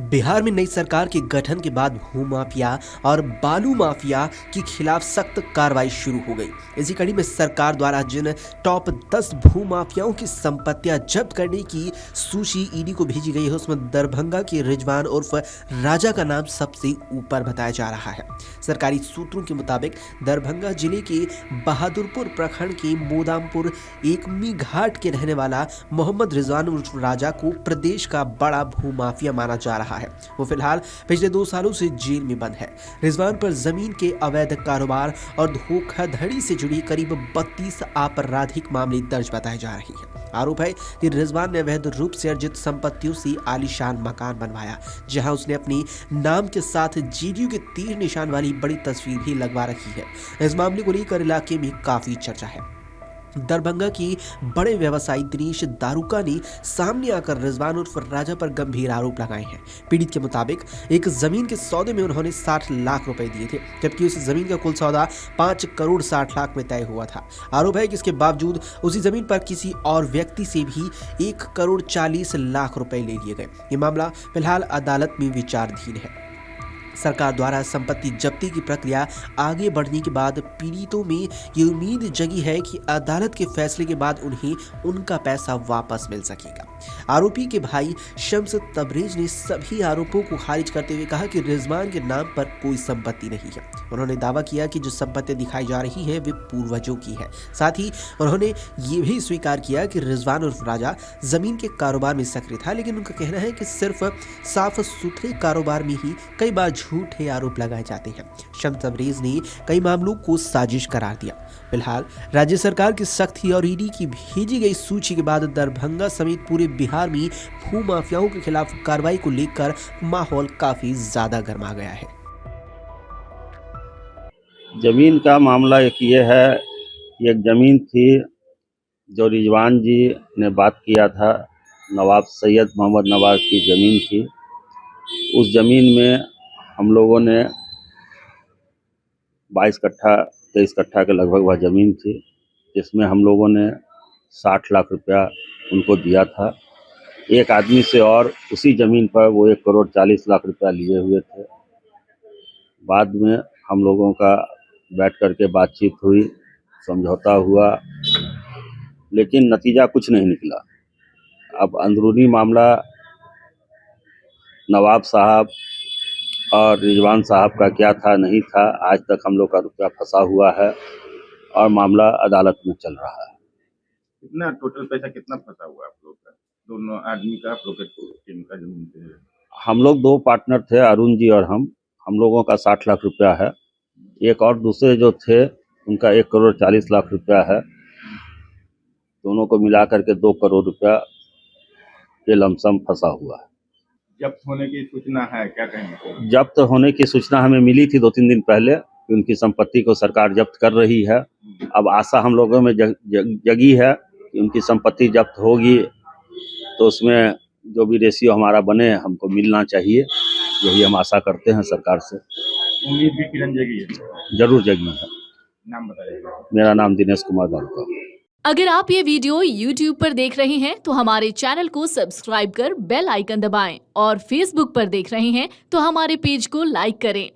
बिहार में नई सरकार के गठन के बाद भूमाफिया और बालू माफिया के खिलाफ सख्त कार्रवाई शुरू हो गई। इसी कड़ी में सरकार द्वारा जिन टॉप 10 भूमाफियाओं की संपत्तियां जब्त करने की सूची ईडी को भेजी गई है, उसमें दरभंगा के रिजवान उर्फ राजा का नाम सबसे ऊपर बताया जा रहा है। सरकारी सूत्रों के मुताबिक दरभंगा जिले के बहादुरपुर प्रखंड के मोदामपुर एकमी घाट के रहने वाला मोहम्मद रिजवान उर्फ राजा को प्रदेश का बड़ा भूमाफिया माना जा रहा है। वो फिलहाल पिछले 2 सालों से जेल में बंद है। रिजवान पर जमीन के अवैध कारोबार और धोखाधड़ी से जुड़ी करीब 32 आपराधिक मामले दर्ज बताए जा रहे हैं। आरोप है कि रिजवान ने अवैध रूप से अर्जित संपत्तियों से आलीशान मकान बनवाया, जहां उसने अपनी नाम के साथ जेडीयू के तीर निशान वाली बड़ी तस्वीर भी लगवा रखी है। इस मामले को लेकर इलाके में काफी चर्चा है। दरभंगा की बड़े व्यवसायी दिनेश दारुका ने सामने आकर रिजवान उर्फ राजा पर गंभीर आरोप लगाए हैं। पीड़ित के मुताबिक एक जमीन के सौदे में उन्होंने 60 लाख रुपए दिए थे, जबकि उस जमीन का कुल सौदा 5 करोड़ 60 लाख में तय हुआ था। आरोप है कि इसके बावजूद उसी जमीन पर किसी और व्यक्ति से भी 1 करोड़ 40 लाख रुपए ले लिए गए। ये मामला फिलहाल अदालत में विचाराधीन है। सरकार द्वारा संपत्ति जब्ती की प्रक्रिया आगे बढ़ने के बाद पीड़ितों में ये उम्मीद जगी है कि अदालत के फैसले के बाद उन्हें उनका पैसा वापस मिल सकेगा। आरोपी के भाई शम्स तबरेज ने सभी आरोपों को खारिज करते हुए कहा कि रिजवान के नाम पर कोई संपत्ति नहीं है। उन्होंने दावा किया कि जो संपत्ति दिखाई जा रही है वे पूर्वजों की है। साथ ही उन्होंने ये भी स्वीकार किया कि रिजवान उर्फ राजा जमीन के कारोबार में सक्रिय था, लेकिन उनका कहना है कि सिर्फ साफ सुथरे कारोबार में ही कई बार झूठे आरोप लगाए जाते हैं। शम्स तबरेज ने कई मामलों को साजिश करार दिया। फिलहाल राज्य सरकार की सख्ती और ईडी की भेजी गई सूची के बाद दरभंगा समेत पूरे बिहार में भूमाफियाओं के खिलाफ कार्रवाई को लेकर माहौल काफी ज्यादा गर्मा गया है। जमीन का मामला ये है कि एक जमीन थी जो रिजवान जी ने बात किया था, नवाब सैयद मोहम्मद नवाब की ज़मीन थी। उस ज़मीन में हम लोगों ने 22 कट्ठा 23 कट्ठा के लगभग वह ज़मीन थी, जिसमें हम लोगों ने 60 लाख रुपया उनको दिया था। एक आदमी से और उसी ज़मीन पर वो 1 करोड़ 40 लाख रुपया लिए हुए थे। बाद में हम लोगों का बैठ कर के बातचीत हुई, समझौता हुआ, लेकिन नतीजा कुछ नहीं निकला। अब अंदरूनी मामला नवाब साहब और रिजवान साहब का क्या था नहीं था, आज तक हम लोग का रुपया फंसा हुआ है और मामला अदालत में चल रहा है। कितना टोटल पैसा कितना फंसा हुआ है आप लोग का, दोनों आदमी का, आप लोग के टीम का जमीन पे? हम लोग 2 पार्टनर थे, अरुण जी और हम लोगों का 60 लाख रुपया है। एक और दूसरे जो थे उनका 1 करोड़ 40 लाख रुपया है। दोनों को मिला करके 2 करोड़ रुपया ये लमसम फंसा हुआ है। जब्त होने की सूचना है, क्या कहेंगे? जब्त होने की सूचना हमें मिली थी 2-3 दिन पहले कि उनकी संपत्ति को सरकार जब्त कर रही है। अब आशा हम लोगों में जगी है कि उनकी संपत्ति जब्त होगी तो उसमें जो भी रेशियो हमारा बने हमको मिलना चाहिए। यही हम आशा करते हैं सरकार से। उम्मीद भी किरण जगी है? जरूर जगी है। नाम बताइए। मेरा नाम दिनेश कुमार दारुका। अगर आप ये वीडियो YouTube पर देख रहे हैं तो हमारे चैनल को सब्सक्राइब कर बेल आइकन दबाएं और Facebook पर देख रहे हैं तो हमारे पेज को लाइक करें।